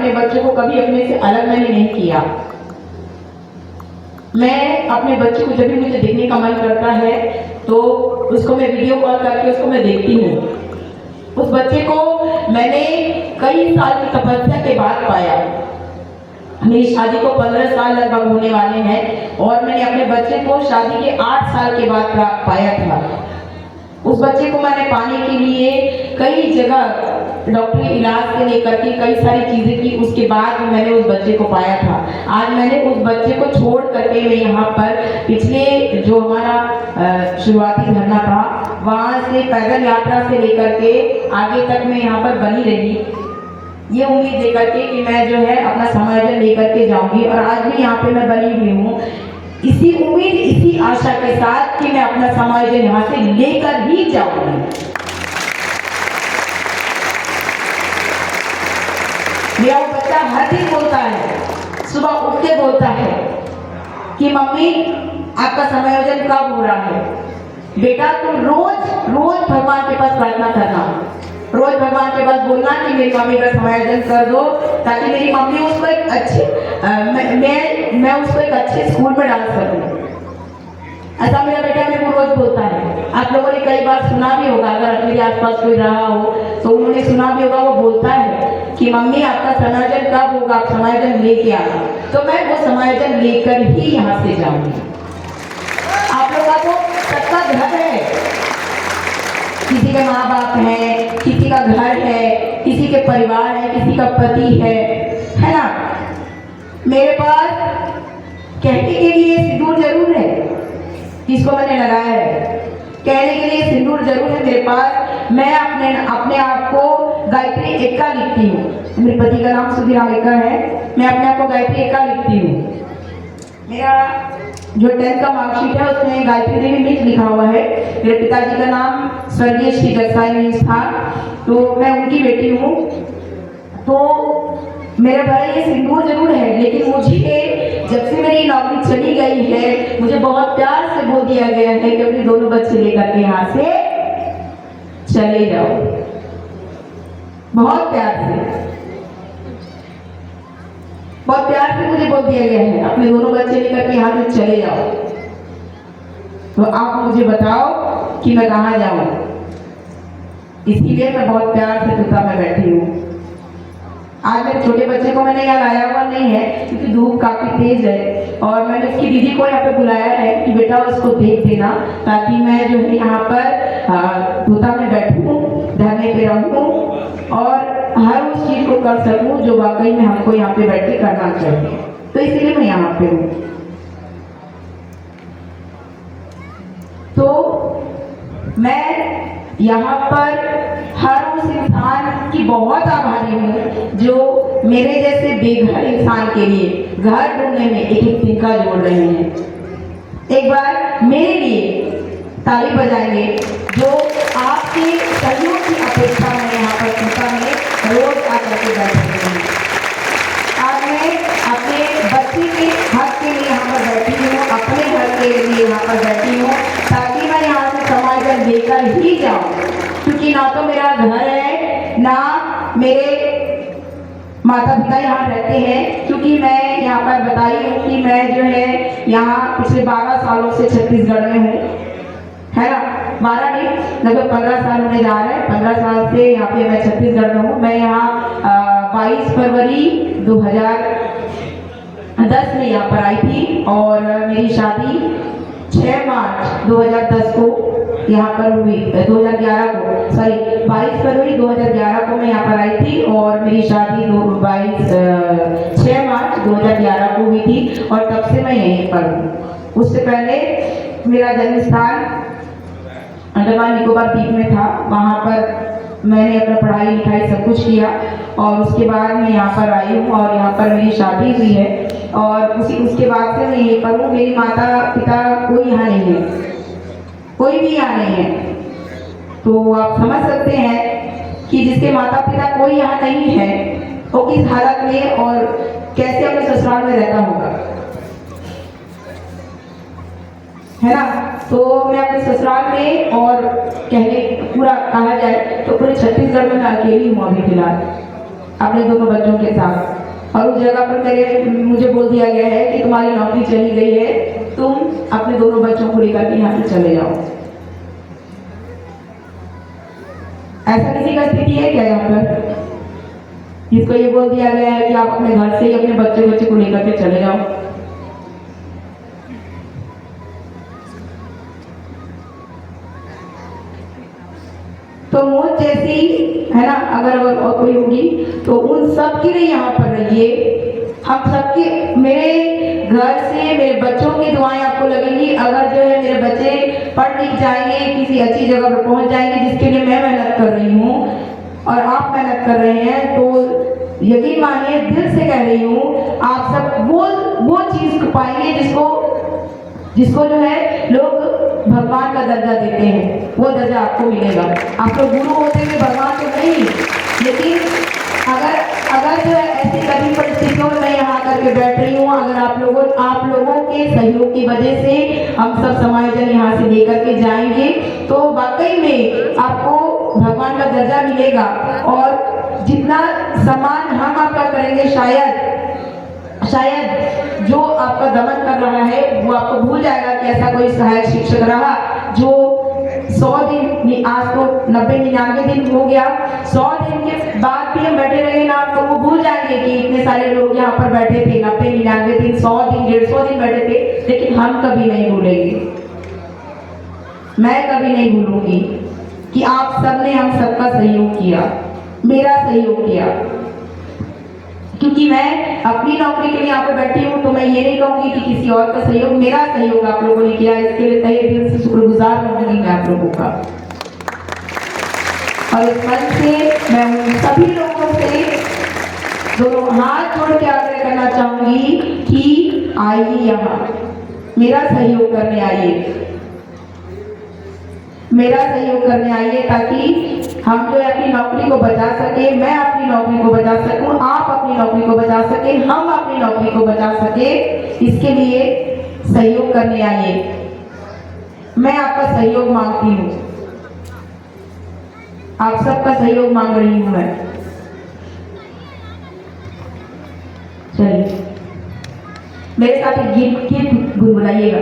अपने बच्चों को कभी अपने से अलग मैंने नहीं किया। मैं अपने बच्चे को जब भी मुझे देखने का मन करता है तो उसको मैं वीडियो कॉल करके उसको मैं देखती हूँ। उस बच्चे को मैंने कई साल की तपस्या के बाद पाया। मेरी शादी को 15 साल लगभग होने वाले हैं और मैंने अपने बच्चे को शादी के 8 साल के बाद पाया था। उस बच्चे को मैंने पाने के लिए कई जगह डॉक्टरी इलाज से लेकर के कई सारी चीज़ें की, उसके बाद मैंने उस बच्चे को पाया था। आज मैंने उस बच्चे को छोड़ करके मैं यहाँ पर पिछले जो हमारा शुरुआती धरना था वहाँ से पैदल यात्रा से लेकर के आगे तक मैं यहाँ पर बनी रही, ये उम्मीद लेकर के कि मैं जो है अपना समायोजन लेकर के जाऊँगी। और आज भी यहाँ पे मैं बनी हुई हूँ इसी उम्मीद, इसी आशा के साथ कि मैं अपना समायोजन यहाँ से लेकर ही जाऊँगी। मेरा वो बच्चा हर दिन बोलता है, सुबह उठ के बोलता है कि मम्मी आपका समायोजन कब हो रहा है। बेटा तुम रोज रोज भगवान के पास प्रार्थना करना, रोज भगवान के पास बोलना कि मेरी मम्मी का समायोजन कर दो ताकि मेरी मम्मी उसको एक अच्छे मैं उसको एक अच्छे स्कूल में डाल सकूं। ऐसा मेरा बेटा मेरे को रोज बोलता है। आप लोगों ने कई बार सुना भी होगा, अगर मेरे आसपास कोई रहा हो तो उन्होंने सुना भी होगा, वो बोलता है कि मम्मी आपका समायोजन कब होगा, आप समायोजन लेके आना। तो मैं वो समायोजन लेकर ही यहाँ से जाऊंगी। आप लोगों का तो सबका घर है, किसी के माँ बाप हैं, किसी का घर है, किसी के परिवार है, किसी का पति है ना। मेरे पास कहने के लिए सिंदूर जरूर है, जिसको मैंने लगाया है, कहने के लिए सिंदूर जरूर है मेरे पास। मैं अपने आप को गायत्री एका लिखती हूँ। मेरे पति का नाम सुधीराम एका है, मैं अपने आप को गायत्री एका लिखती हूँ। मेरा जो 10th का मार्कशीट है उसमें गायत्री देवी मिश्र लिखा हुआ है। मेरे पिताजी का नाम स्वर्गीय श्री जगसाई मिश्र था, तो मैं उनकी बेटी हूँ। तो मेरे भले ये सिंदूर जरूर है, लेकिन मुझे जब से मेरी नौकरी चली गई है मुझे बहुत प्यार से बोल दिया गया है कि अपने दोनों बच्चे लेकर के यहाँ से चले जाओ। बहुत प्यार से मुझे बोल दिया गया है अपने दोनों बच्चे लेकर के यहाँ से चले जाओ। तो आप मुझे बताओ कि मैं कहाँ जाऊँ। इसीलिए मैं बहुत प्यार से तुता में बैठी हूँ। आज मेरे छोटे बच्चे को मैंने यहाँ लाया हुआ नहीं है क्योंकि धूप काफी तेज है, और मैंने उसकी दीदी को यहाँ पे बुलाया है कि बेटा उसको देख देना, ताकि मैं जो है यहाँ पर तूता में बैठूं, धरने पे रहूं और हर उस चीज को कर सकूं जो वाकई में हमको यहाँ पे बैठ के करना चाहिए। तो इसलिए मैं यहाँ पे हूँ। तो मैं यहाँ पर हर उस इंसान की बहुत आभारी हूँ जो मेरे जैसे बेघर इंसान के लिए घर ढूंढने में एक एक तिनका जोड़ रहे हैं। एक बार मेरे लिए ताली बजाएंगे जो आपके सहयोग की अपेक्षा में यहाँ पर चिंता में रोज आकर के बैठे हैं। आज मैं अपने बच्चे के हक के लिए यहाँ पर बैठी हूँ, अपने घर के लिए यहाँ पर बैठी हूँ, ताकि मैं यहाँ से समायोजन लेकर ही जाऊँ। क्योंकि ना तो मेरा घर है, ना मेरे माता पिता यहाँ रहते हैं। क्योंकि मैं यहाँ पर बताई हूँ कि मैं जो है यहाँ पिछले 12 सालों से छत्तीसगढ़ में हूँ, है ना। 12 नहीं, लगभग 15 साल होने जा रहे हैं। 15 साल से यहाँ पे मैं छत्तीसगढ़ में हूँ। मैं यहाँ 22 फरवरी 2010 में यहाँ पर आई थी और मेरी शादी 6 मार्च 2010 को यहाँ पर हुई। 2011 को, सॉरी 22 फरवरी 2011 को मैं यहाँ पर आई थी और मेरी शादी 6 मार्च 2011 को हुई थी और तब से मैं यहीं पर हूँ। उससे पहले मेरा जन्म स्थान अंडमान निकोबार द्वीप में था। वहाँ पर मैंने अपना पढ़ाई लिखाई सब कुछ किया और उसके बाद मैं यहाँ पर आई हूँ और यहाँ पर मेरी शादी हुई है और उसके बाद से मैं यहीं पर हूँ। मेरी माता पिता कोई यहाँ नहीं है, कोई भी यहाँ नहीं है। तो आप समझ सकते हैं कि जिसके माता पिता कोई यहाँ नहीं है वो किस हालत में और कैसे अपने ससुराल में रहता होगा, है ना। तो मैं अपने ससुराल में और कहने पूरा कहा जाए तो पूरे छत्तीसगढ़ में मैं अकेली हूँ अभी फिलहाल अपने दोनों बच्चों के साथ। मुझे बोल दिया गया है कि तुम्हारी नौकरी चली गई है, तुम अपने दोनों बच्चों को लेकर के यहाँ से चले जाओ। ऐसा किसी का स्थिति है क्या यहाँ पर जिसको ये बोल दिया गया है कि आप अपने घर से ही अपने बच्चे को लेकर के चले जाओ? तो मुझ जैसी है ना, अगर और कोई होगी तो उन सब के लिए यहाँ पर रहिए। हम सबके, मेरे घर से मेरे बच्चों की दुआएं आपको लगेंगी। अगर जो है मेरे बच्चे पढ़ लिख जाएंगे, किसी अच्छी जगह पर पहुंच जाएंगे जिसके लिए मैं मेहनत कर रही हूँ और आप मेहनत कर रहे हैं, तो यकीन मानिए, दिल से कह रही हूँ, आप सब वो चीज पाएंगे जिसको जो है लोग भगवान का दर्जा देते हैं, वो दर्जा आपको मिलेगा। आप लोग गुरु होते हुए भगवान तो नहीं, लेकिन अगर जो है ऐसी कठिन परिस्थितियों में मैं यहाँ करके बैठ रही हूँ, अगर आप लोगों के सहयोग की वजह से हम सब समायोजन यहाँ से लेकर के जाएंगे, तो वाकई में आपको भगवान का दर्जा मिलेगा। और जितना सम्मान हम आपका करेंगे, शायद जो आपका दमन कर रहा है वो आपको भूल जाएगा कि ऐसा कोई सहायक शिक्षक रहा जो 100 दिन, आज तो 90-99 दिन हो गया, 100 दिन के बाद भी हम बैठे रहे ना, तो वो भूल जाएंगे कि इतने सारे लोग यहाँ पर बैठे थे, 90-99 दिन, 100 दिन, 150 दिन बैठे थे। लेकिन हम कभी नहीं भूलेंगे, मैं कभी नहीं भूलूंगी कि आप सबने हम सबका सहयोग किया, मेरा सहयोग किया। क्योंकि मैं अपनी नौकरी के लिए यहाँ पे बैठी हूँ, तो मैं ये नहीं कहूँगी कि किसी और का सहयोग, मेरा सहयोग आप लोगों ने किया, इसके लिए तहे दिल से शुक्रगुजार रहूंगी मैं आप लोगों का। और इस मंच से मैं उन सभी लोगों से दोनों हाथ जोड़ के आग्रह करना चाहूंगी कि आइए, यहाँ मेरा सहयोग करने आइए, मेरा सहयोग करने आइए, ताकि हम जो है अपनी नौकरी को बचा सके, मैं अपनी नौकरी को बचा सकूं, आप अपनी नौकरी को बचा सके, हम अपनी नौकरी को बचा सके। इसके लिए सहयोग करने आइए। मैं आपका सहयोग मांगती हूँ, आप सबका सहयोग मांग रही हूँ मैं। चलिए मेरे साथ एक गीत गुनगुनाइएगा।